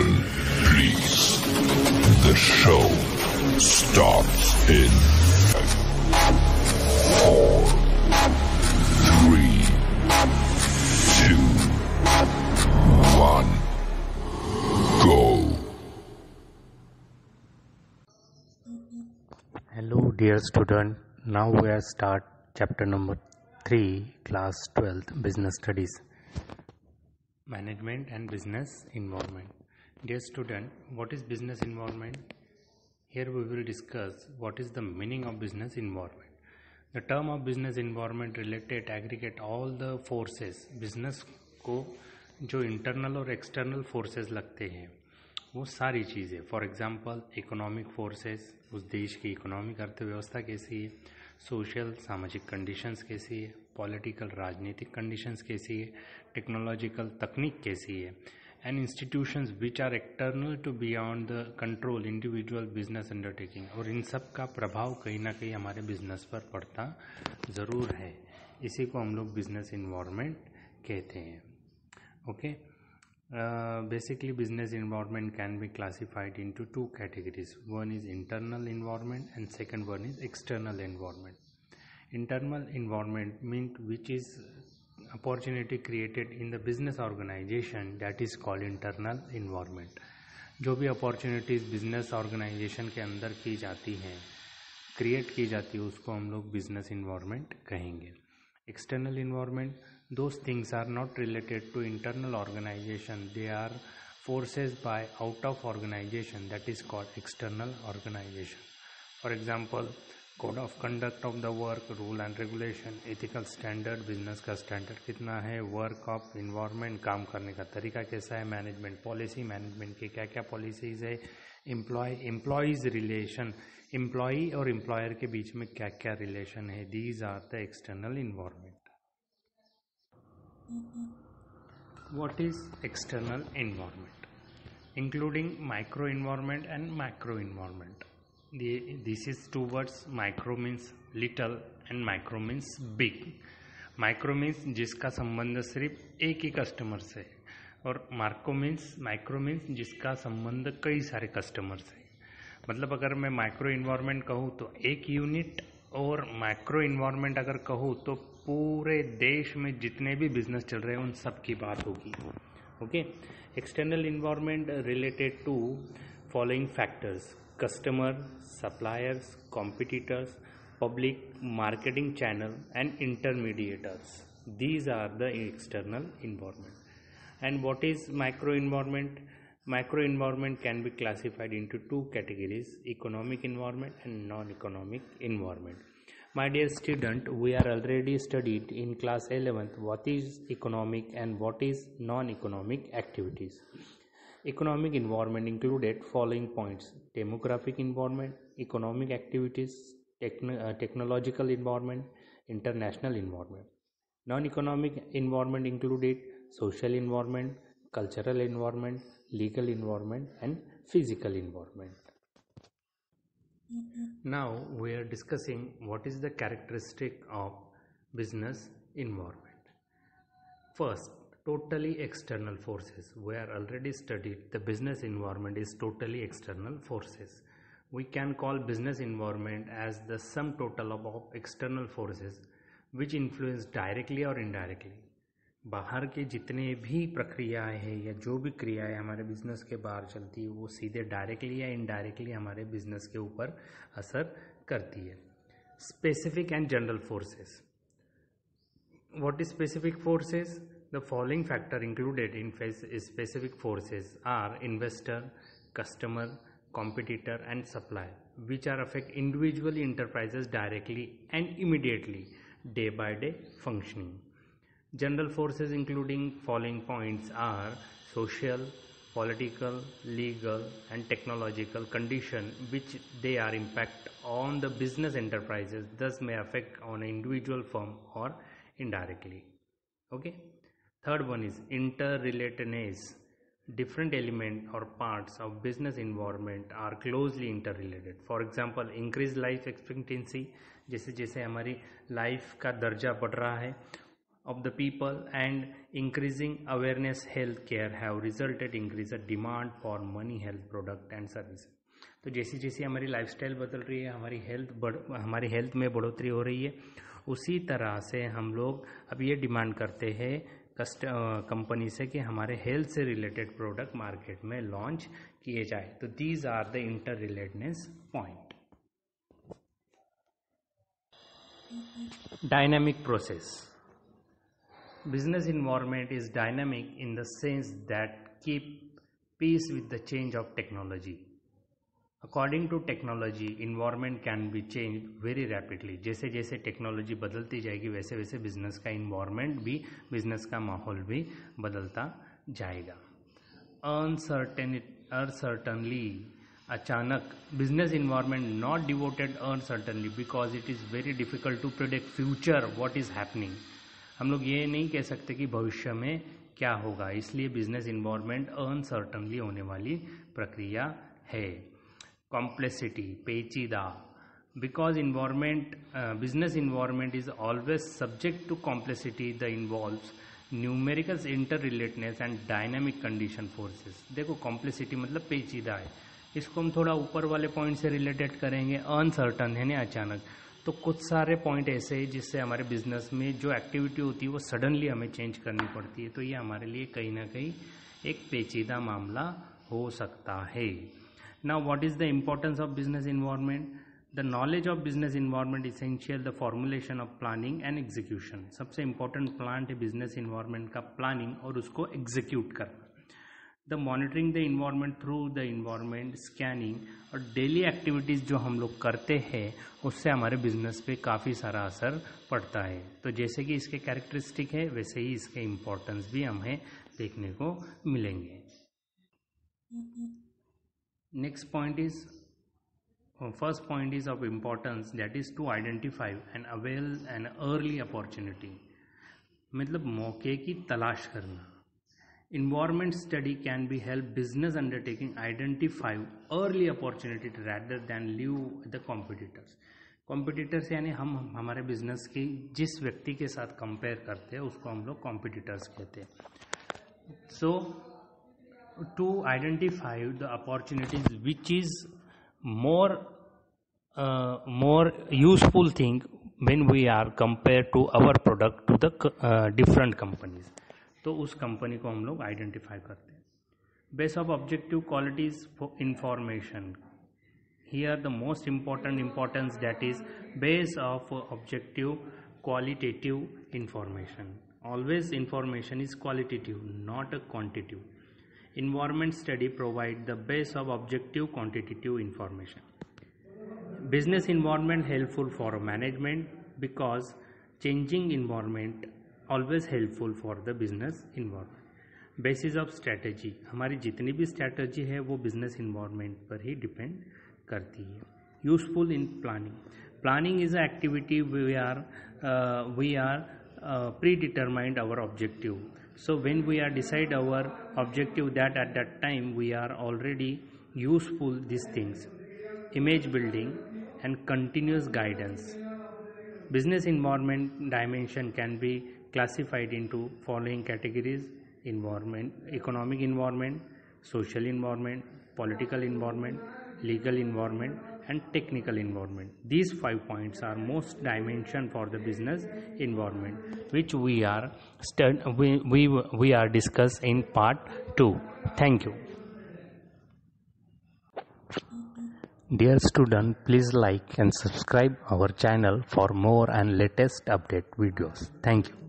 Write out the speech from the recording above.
Attention, please. The show starts in 4, 3, 2, 1, go. Hello dear student, now we are start chapter number 3, class 12th, business studies, management and business environment. Dear student, what is business environment? Here we will discuss what is the meaning of business environment. The term of business environment related aggregate all the forces, business को जो internal और external forces लगते हैं वो सारी चीज़ें, for example economic forces, उस देश की इकोनॉमिक अर्थव्यवस्था कैसी है, सोशल सामाजिक कंडीशंस कैसी है, पॉलिटिकल राजनीतिक कंडीशंस कैसी है, टेक्नोलॉजिकल तकनीक कैसी है, and institutions which are external to beyond the control individual business undertaking, और इन सब का प्रभाव कहीं ना कहीं हमारे बिजनेस पर पड़ता ज़रूर है. इसी को हम लोग बिजनेस इन्वायरमेंट कहते हैं. Okay. Basically business environment can be classified into two categories. One is internal environment and second one is external environment. Internal environment means which is opportunity created in the business organization, that is called internal environment. जो भी opportunities business organization के अंदर की जाती हैं, create की जाती है, उसको हम लोग business environment कहेंगे. External environment, those things are not related to internal organization, they are forces by out of organization, that is called external organization. For example, code of conduct of the work, rule and regulation, ethical standard, business का standard कितना है, work of environment, काम करने का तरीका कैसा है, management policy, management की क्या क्या policies है, employees relation, employee और employer के बीच में क्या क्या relation है, these are the external environment. What is external environment? Including micro environment and macro environment. This is two words. Micro means little and macro means big. Micro means जिसका संबंध सिर्फ एक ही कस्टमर से, और माइक्रो मीन्स जिसका संबंध कई सारे कस्टमर से. मतलब अगर मैं माइक्रो इन्वायरमेंट कहूँ तो एक यूनिट, और मैक्रो इन्वायरमेंट अगर कहूँ तो पूरे देश में जितने भी बिजनेस चल रहे हैं उन सब की बात होगी. Okay. External environment related to following factors: customer, suppliers, competitors, public, marketing channel and intermediators. These are the external environment. And what is micro environment? Micro environment can be classified into two categories: economic environment and non-economic environment. My dear student, we are already studied in class 11th what is economic and what is non-economic activities. Economic environment included following points: demographic environment, economic activities, technological environment, international environment. Non-economic environment included social environment, cultural environment, legal environment and physical environment. Now we are discussing what is the characteristic of business environment. First, totally external forces. We are already studied the business environment is totally external forces. We can call business environment as the sum total of external forces which influence directly or indirectly. बाहर के जितने भी प्रक्रियाएं हैं या जो भी क्रियाएं हमारे बिजनेस के बाहर चलती है वो सीधे डायरेक्टली या इनडायरेक्टली हमारे बिजनेस के ऊपर असर करती है. Specific and general forces. What is specific forces? The following factor included in specific forces are investor, customer, competitor and supplier, which are affect individual enterprises directly and immediately day by day functioning. General forces including following points are social, political, legal and technological condition which they are impact on the business enterprises, thus may affect on an individual firm or indirectly. Okay. Third one is interrelatedness. Different element or parts of business environment are closely interrelated. For example, increased life expectancy, जैसे जैसे हमारी life का दर्जा बढ़ रहा है of the people and increasing awareness healthcare have resulted increase a demand for money health product and services. तो जैसी जैसी हमारी लाइफस्टाइल बदल रही है, हमारी हेल्थ में बढ़ोतरी हो रही है, उसी तरह से हम लोग अब ये डिमांड करते हैं कंपनी से कि हमारे हेल्थ से रिलेटेड प्रोडक्ट मार्केट में लॉन्च किए जाए. तो these are the inter relatedness point. Dynamic process. Business environment is dynamic in the sense that keep pace with the change of technology. According to technology, environment can be changed very rapidly. जैसे जैसे technology बदलती जाएगी वैसे वैसे business का environment भी, business का माहौल भी बदलता जाएगा. अनसर्टनली, अचानक, business environment not devoted uncertainly because it is very difficult to predict future what is happening. हम लोग ये नहीं कह सकते कि भविष्य में क्या होगा, इसलिए बिजनेस इन्वायरमेंट अनसर्टनली होने वाली प्रक्रिया है. कॉम्प्लेक्सिटी, पेचीदा, because business environment is always subject to complexity the involves numerical inter relatedness and dynamic condition forces. देखो कॉम्प्लेक्सिटी मतलब पेचीदा है, इसको हम थोड़ा ऊपर वाले पॉइंट से रिलेटेड करेंगे. अनसर्टन है ना, अचानक. तो कुछ सारे पॉइंट ऐसे हैं जिससे हमारे बिजनेस में जो एक्टिविटी होती है वो सडनली हमें चेंज करनी पड़ती है. तो ये हमारे लिए कहीं ना कहीं एक पेचीदा मामला हो सकता है. Now what is the importance of business environment? The knowledge of business environment essential the formulation of planning and execution. सबसे इंपॉर्टेंट प्लांट है बिजनेस इन्वायरमेंट का प्लानिंग और उसको एग्जीक्यूट करना. The monitoring the environment through the environment scanning और daily activities जो हम लोग करते हैं उससे हमारे बिजनेस पे काफ़ी सारा असर पड़ता है. तो जैसे कि इसके कैरेक्टरिस्टिक है वैसे ही इसके इम्पोर्टेंस भी हमें देखने को मिलेंगे. Next point is, first point is of importance that is to identify and avail an early opportunity. मतलब मौके की तलाश करना. Environment study can be help business undertaking identify early opportunity rather than leave the competitors. Competitors यानी हम हमारे business की जिस व्यक्ति के साथ कंपेयर करते हैं उसको हम लोग कॉम्पिटिटर्स कहते हैं. So to identify the opportunities which is more useful thing when we are compared to our product to the different companies. तो उस कंपनी को हम लोग आइडेंटिफाई करते हैं. Base of objective qualities for information. Here the most importance that is base of objective qualitative information. Always information is qualitative not a quantitative. Environment study provide the base of objective quantitative information. Business environment helpful for management because changing environment always helpful for the business environment. Basis of strategy, हमारी जितनी भी strategy है वो business environment पर ही depend करती है. Useful in planning. Planning is a activity we are predetermined our objective. So when we are decide our objective, that at that time we are already useful these things. Image building and continuous guidance. Business environment dimension can be classified into following categories: environment, economic environment, social environment, political environment, legal environment and technical environment. These 5 points are most dimension for the business environment which we are discuss in part 2. Thank you. Dear student, please like and subscribe our channel for more and latest update videos. Thank you.